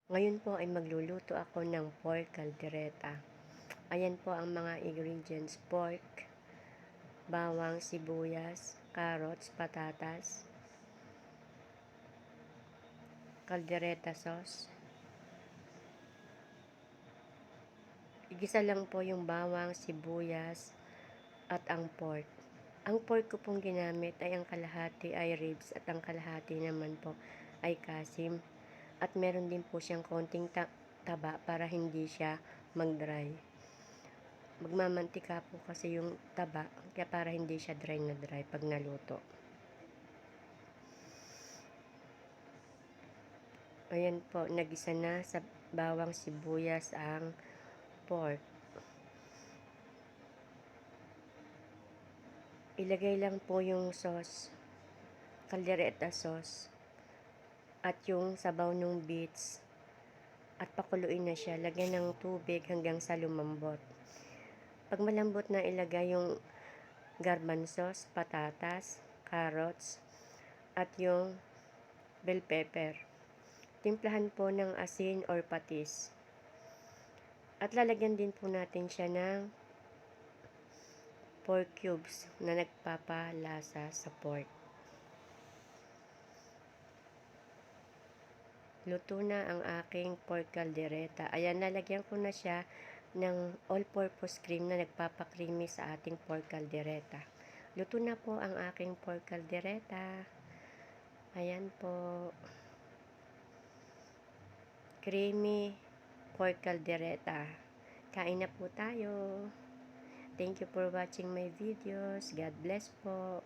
Ngayon po ay magluluto ako ng pork caldereta. Ayan po ang mga ingredients: pork, bawang, sibuyas, carrots, patatas, caldereta sauce. Igisa lang po yung bawang, sibuyas, at ang pork. Ang pork ko pong ginamit ay ang kalahati ay ribs at ang kalahati naman po ay kasim. At meron din po siyang konting taba para hindi siya mag-dry. Magmamantika po kasi yung taba, kaya para hindi siya dry na dry pag naluto. Ayan po, nagisa na sa bawang, sibuyas ang pork. Ilagay lang po yung sauce, caldereta sauce, at yung sabaw ng beets. At pakuluin na siya, lagyan ng tubig hanggang sa lumambot. Pag malambot na, ilagay yung garbanzos, patatas, carrots, at yung bell pepper. Timplahan po ng asin or patis. At lalagyan din po natin siya ng pork cubes na nagpapalasa sa pork. Luto na ang aking pork caldereta. Ayan, lalagyan ko na siya ng all-purpose cream na nagpapakreamy sa ating pork caldereta. Luto na po ang aking pork caldereta. Ayan po. Creamy pork caldereta. Kain na po tayo. Thank you for watching my videos. God bless po.